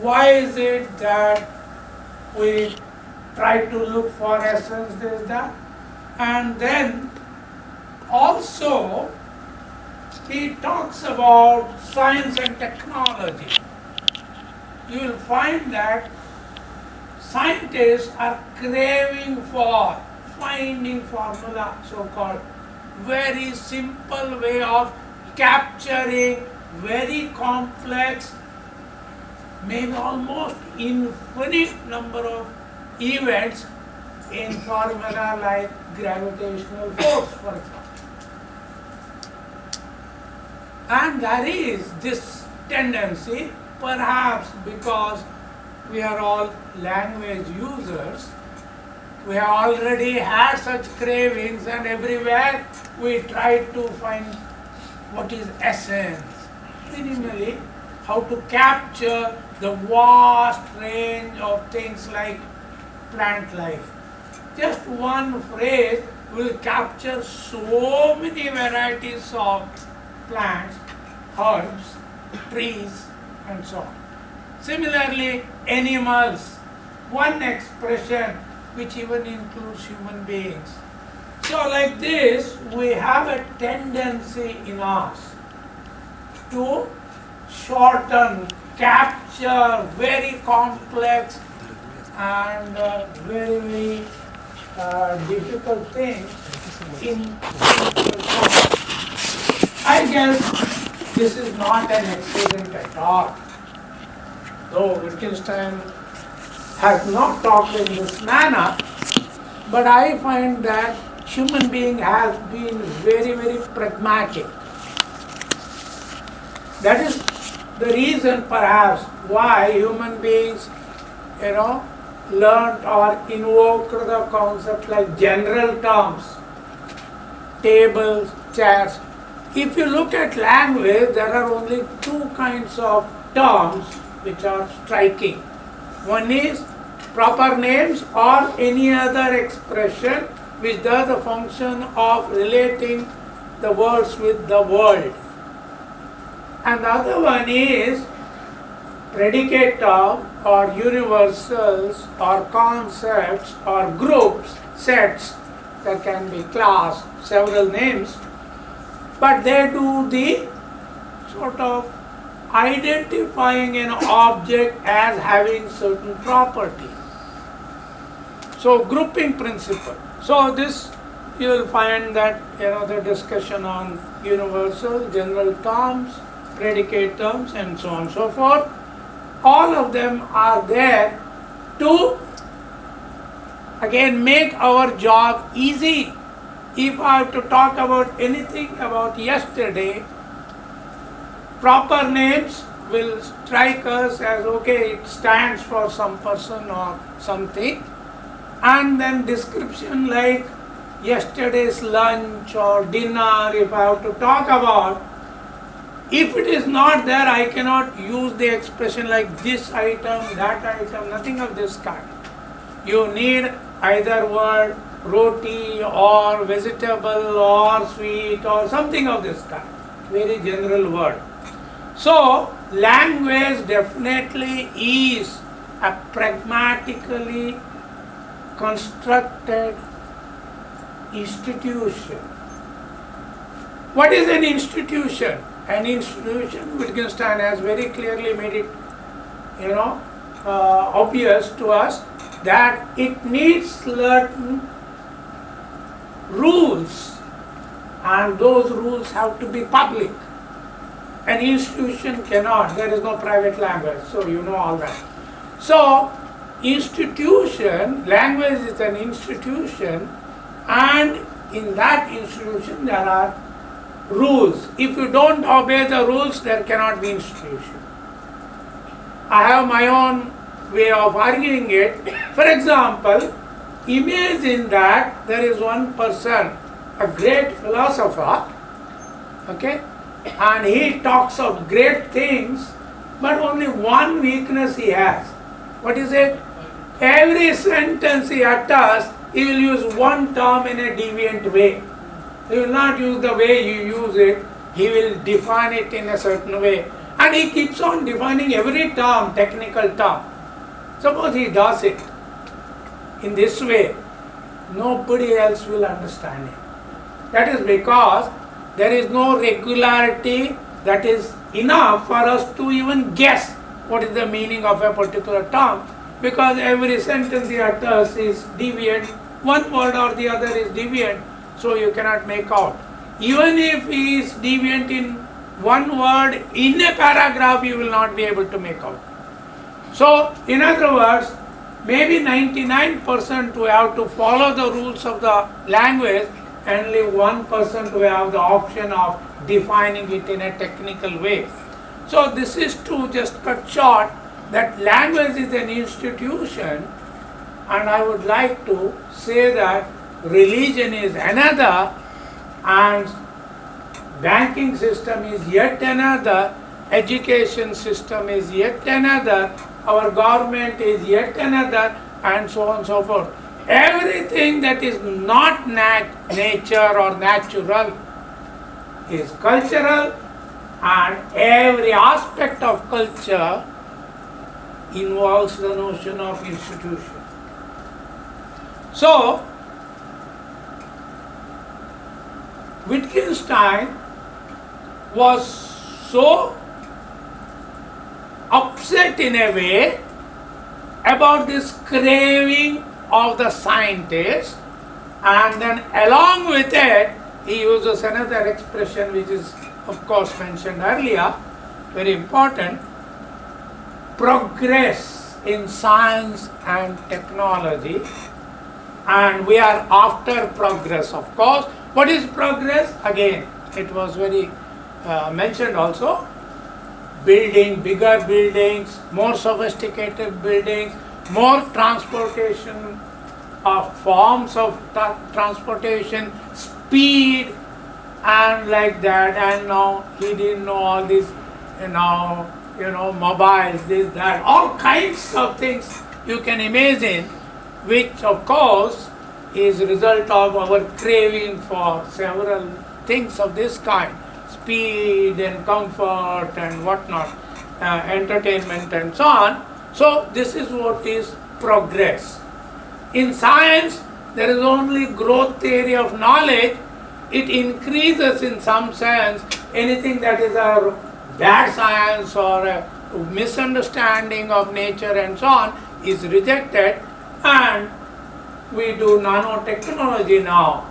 Why is it that we try to look for essence, this, that? And then also he talks about science and technology. You will find that scientists are craving for finding formula, so-called very simple way of capturing very complex, maybe almost infinite number of events in formula like gravitational force, for example. And there is this tendency, perhaps because we are all language users, we have already had such cravings, and everywhere we try to find what is essence. Minimally, how to capture the vast range of things like plant life. Just one phrase will capture so many varieties of plants, herbs, trees, and so on. Similarly, animals, one expression which even includes human beings. So like this, we have a tendency in us to shorten, capture very complex and very difficult things in simple form. I guess this is not an accident at all. Though Wittgenstein has not talked in this manner, but I find that human being has been very pragmatic. That is the reason perhaps why human beings, learned or invoked the concept like general terms, tables, chairs. If you look at language, there are only two kinds of terms which are striking. One is proper names or any other expression which does the function of relating the words with the world. And the other one is predicate term or universals or concepts or groups, sets. There can be class, several names, but they do the sort of identifying an object as having certain properties. So grouping principle. So this you will find that the discussion on universal, general terms, predicate terms, and so on and so forth. All of them are there to again make our job easy. If I have to talk about anything about yesterday, proper names will strike us as okay, it stands for some person or something, and then description like yesterday's lunch or dinner, if I have to talk about, if it is not there, I cannot use the expression like this item, that item, nothing of this kind. You need either word roti or vegetable or sweet or something of this kind, very general word. So language definitely is a pragmatically constructed institution. What is an institution? An institution, Wittgenstein has very clearly made it, obvious to us that it needs certain rules, and those rules have to be public. An institution cannot, there is no private language, so you know all that. So, institution, language is an institution, and in that institution there are rules. If you don't obey the rules, there cannot be institution. I have my own way of arguing it. For example, imagine that there is one person, a great philosopher, okay, and he talks of great things, but only one weakness he has. What is it? Every sentence he utters, he will use one term in a deviant way. He will not use the way you use it, he will define it in a certain way. And he keeps on defining every term, technical term. Suppose he does it in this way, nobody else will understand it. That is because there is no regularity that is enough for us to even guess what is the meaning of a particular term, because every sentence he utters is deviant, one word or the other is deviant, so you cannot make out. Even if he is deviant in one word in a paragraph, you will not be able to make out. So, in other words, maybe 99% we have to follow the rules of the language, and only 1% we have the option of defining it in a technical way. So this is to just cut short that language is an institution, and I would like to say that religion is another, and banking system is yet another, education system is yet another, our government is yet another, and so on and so forth. Everything that is not nature or natural is cultural, and every aspect of culture involves the notion of institution. So, Wittgenstein was so upset in a way about this craving of the scientist, and then along with it he uses another expression which is of course mentioned earlier, very important: progress in science and technology, and we are after progress, of course. What is progress? Again, it was very mentioned also: building bigger buildings, more sophisticated buildings, more transportation forms of transportation, speed, and like that. And now he didn't know all this, mobiles, this, that, all kinds of things you can imagine, which of course is a result of our craving for several things of this kind: speed and comfort and whatnot, entertainment and so on. So this is what is progress. In science, there is only growth theory of knowledge. It increases in some sense. Anything that is a bad science or a misunderstanding of nature and so on is rejected, and we do nanotechnology now.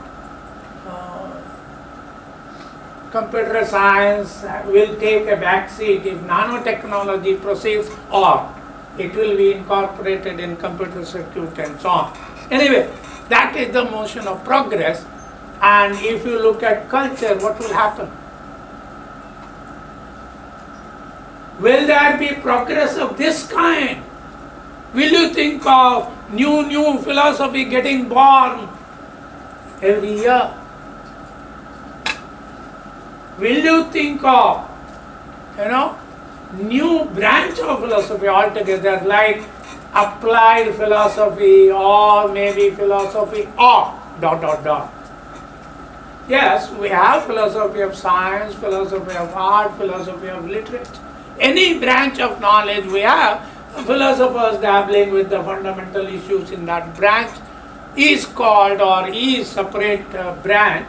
Computer science will take a back seat if nanotechnology proceeds, or it will be incorporated in computer circuit and so on. Anyway, that is the motion of progress. And if you look at culture, what will happen? Will there be progress of this kind? Will you think of new philosophy getting born every year? Will you think of, new branch of philosophy altogether, like applied philosophy, or maybe philosophy of ... Yes, we have philosophy of science, philosophy of art, philosophy of literature. Any branch of knowledge we have, philosophers dabbling with the fundamental issues in that branch is called, or is separate branch.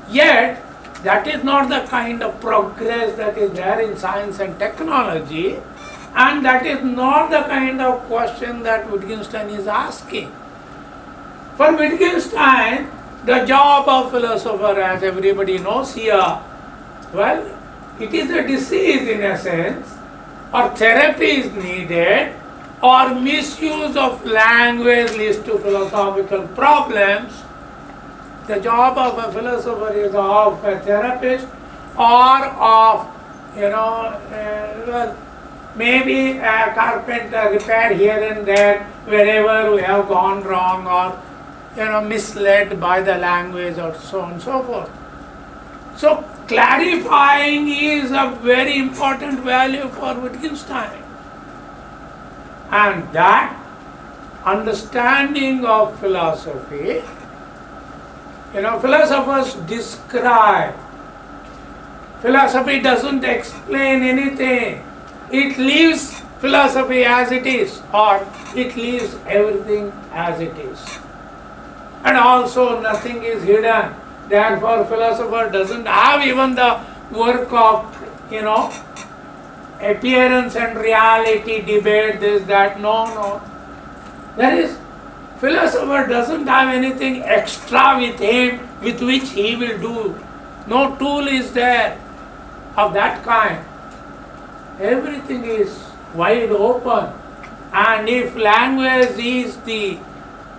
Yet, that is not the kind of progress that is there in science and technology, and that is not the kind of question that Wittgenstein is asking. For Wittgenstein, the job of philosopher, as everybody knows here, well, it is a disease in a sense, or therapy is needed, or misuse of language leads to philosophical problems. The job of a philosopher is of a therapist, or of, maybe a carpenter, repair here and there wherever we have gone wrong, or misled by the language, or so on and so forth. So clarifying is a very important value for Wittgenstein. And that understanding of philosophy, philosophers describe Philosophy doesn't explain anything. It leaves philosophy as it is, or it leaves everything as it is. And also nothing is hidden. Therefore, philosopher doesn't have even the work of, appearance and reality debate, this, that. No. That is, philosopher doesn't have anything extra with him with which he will do. No tool is there of that kind. Everything is wide open. And if language is the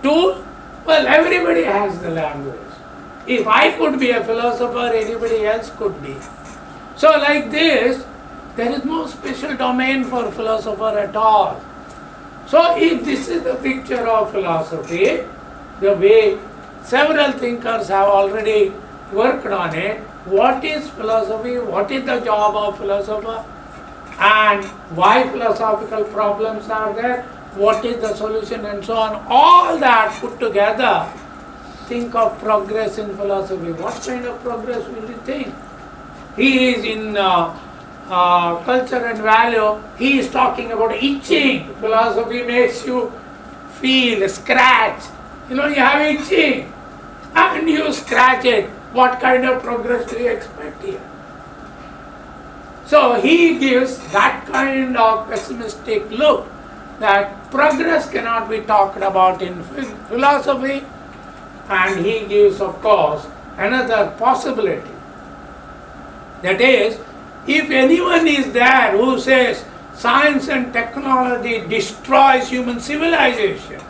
tool, well, everybody has the language. If I could be a philosopher, anybody else could be. So like this, there is no special domain for philosopher at all. So if this is the picture of philosophy, the way several thinkers have already worked on it, what is philosophy, what is the job of philosopher, and why philosophical problems are there, what is the solution, and so on, all that put together, think of progress in philosophy. What kind of progress will you think? He is in culture and value, he is talking about itching. Philosophy makes you feel, scratch. You have itching and you scratch it. What kind of progress do you expect here? So he gives that kind of pessimistic look that progress cannot be talked about in philosophy, and he gives, of course, another possibility. That is, if anyone is there who says science and technology destroys human civilization,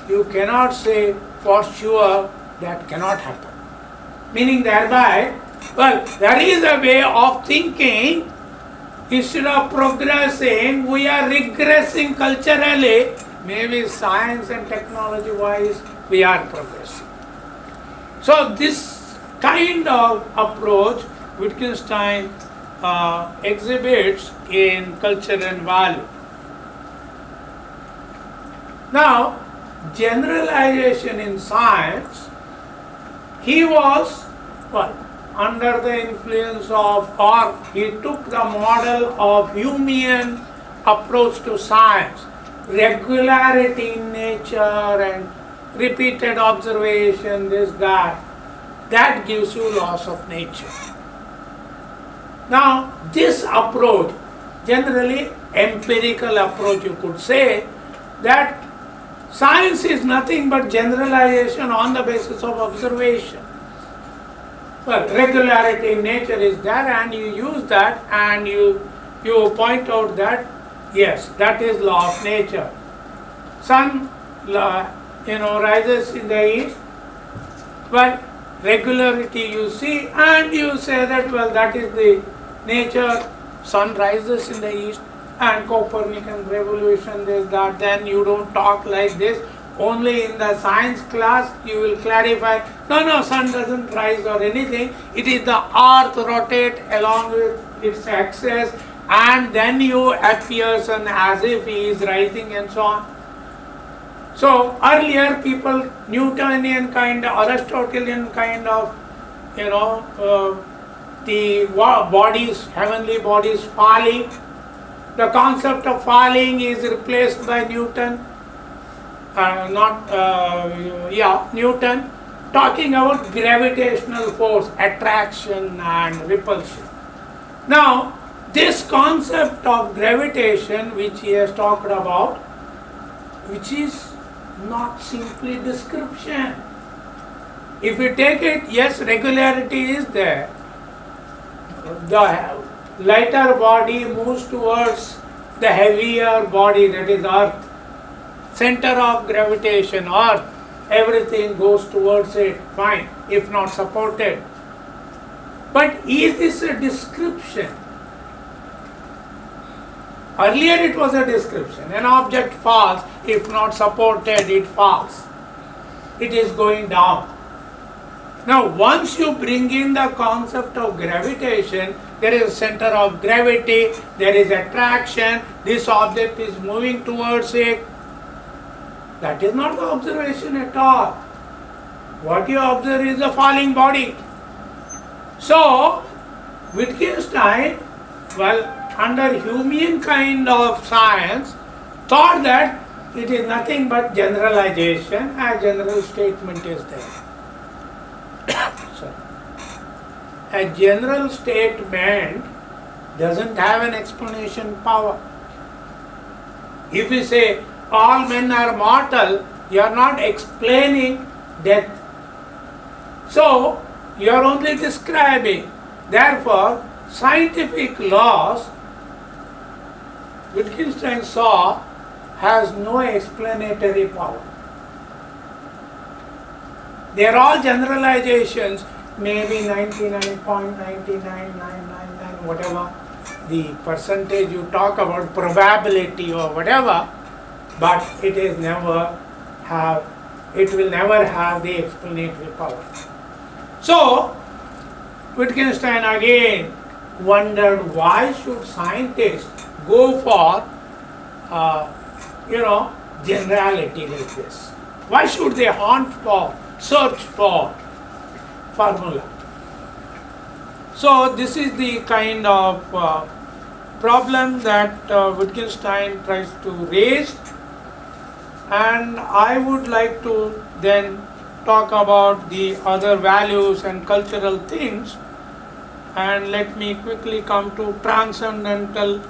you cannot say for sure that cannot happen. Meaning thereby, well, there is a way of thinking, instead of progressing, we are regressing culturally. Maybe science and technology wise, we are progressing. So this kind of approach Wittgenstein exhibits in Culture and Value. Now, generalization in science, he was, under the influence of, or he took the model of Humean approach to science, regularity in nature and repeated observation, this, that gives you laws of nature. Now, this approach, generally empirical approach, you could say, that science is nothing but generalization on the basis of observation. Well, regularity in nature is there, and you use that, and you point out that, yes, that is law of nature. Sun, rises in the east, but regularity you see, and you say that, well, that is the nature. Sun rises in the east, and Copernican revolution, this, that. Then you don't talk like this. Only in the science class you will clarify, no, sun doesn't rise or anything. It is the earth rotate along with its axis, and then you appears as if he is rising and so on. So earlier people, Newtonian kind of, Aristotelian kind of, the bodies, heavenly bodies falling. The concept of falling is replaced by Newton. Newton, talking about gravitational force, attraction and repulsion. Now, this concept of gravitation which he has talked about, which is not simply description. If you take it, yes, regularity is there. The lighter body moves towards the heavier body, that is Earth. Center of gravitation, Earth, everything goes towards it, fine, if not supported. But is this a description? Earlier it was a description. An object falls, if not supported, it falls. It is going down. Now, once you bring in the concept of gravitation, there is a center of gravity, there is attraction, this object is moving towards it. That is not the observation at all. What you observe is a falling body. So, Wittgenstein, well, under Humean kind of science, thought that it is nothing but generalization, a general statement is there. Sorry. A general statement doesn't have an explanation power. If you say all men are mortal, you are not explaining death. So, you are only describing. Therefore, scientific laws, Wittgenstein saw, has no explanatory power. They are all generalizations, maybe 99.99999, whatever the percentage you talk about, probability or whatever, but it will never have the explanatory power. So, Wittgenstein again wondered why should scientists go for generality like this? Why should they search for formula? So this is the kind of problem that Wittgenstein tries to raise, and I would like to then talk about the other values and cultural things, and let me quickly come to transcendental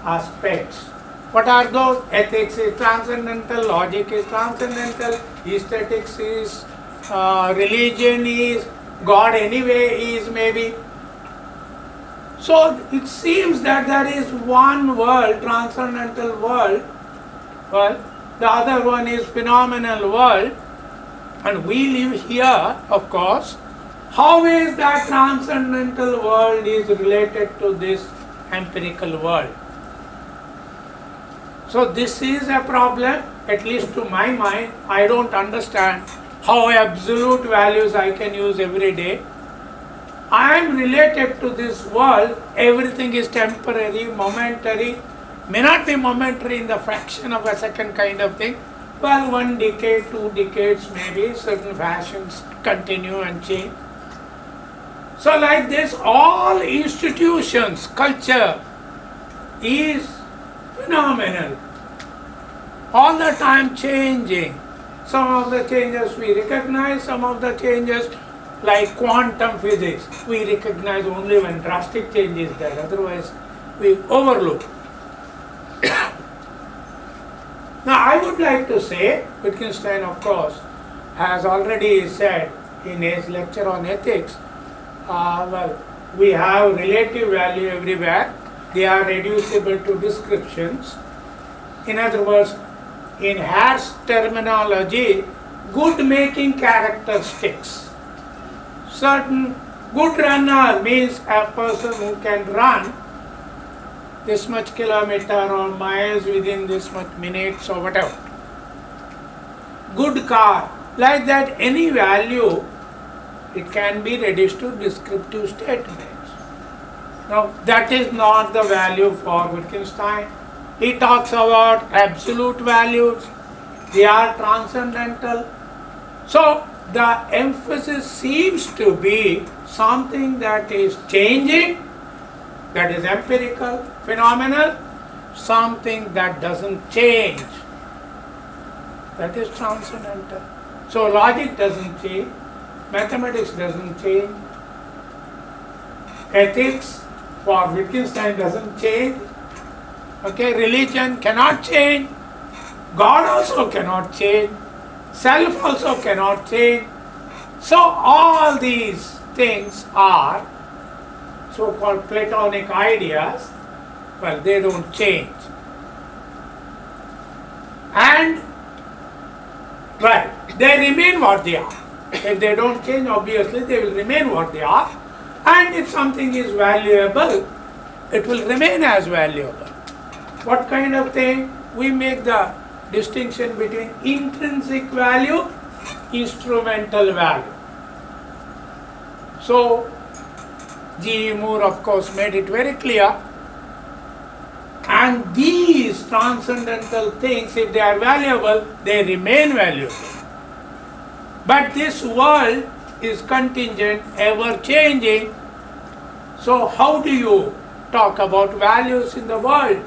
aspects. What are those? Ethics is transcendental, logic is transcendental, aesthetics is, religion is, God anyway is maybe. So it seems that there is one world, transcendental world, well, the other one is phenomenal world, and we live here, of course. How is that transcendental world is related to this empirical world? So this is a problem, at least to my mind. I don't understand how absolute values I can use every day. I am related to this world, everything is temporary, momentary, may not be momentary in the fraction of a second kind of thing. Well, 1 decade, 2 decades, maybe certain fashions continue and change. So like this, all institutions, culture is phenomenal, all the time changing. Some of the changes we recognize, some of the changes like quantum physics, we recognize only when drastic change is there, otherwise we overlook. Now I would like to say, Wittgenstein of course has already said in his lecture on ethics, we have relative value everywhere, they are reducible to descriptions. In other words, in Hare's terminology, good making characteristics. Certain good runner means a person who can run this much kilometer or miles within this much minutes or whatever. Good car, like that any value, it can be reduced to descriptive statements. Now that is not the value for Wittgenstein. He talks about absolute values, they are transcendental. So the emphasis seems to be something that is changing, that is empirical, phenomenal, something that doesn't change, that is transcendental. So logic doesn't change, mathematics doesn't change, ethics for Wittgenstein doesn't change, okay, religion cannot change, God also cannot change, self also cannot change. So all these things are so-called Platonic ideas, well, they don't change. And, well, they remain what they are. If they don't change, obviously they will remain what they are. And if something is valuable, it will remain as valuable. What kind of thing? We make the distinction between intrinsic value, instrumental value. So, G. E. Moore of course made it very clear, and these transcendental things, if they are valuable, they remain valuable. But this world is contingent, ever changing, So how do you talk about values in the world?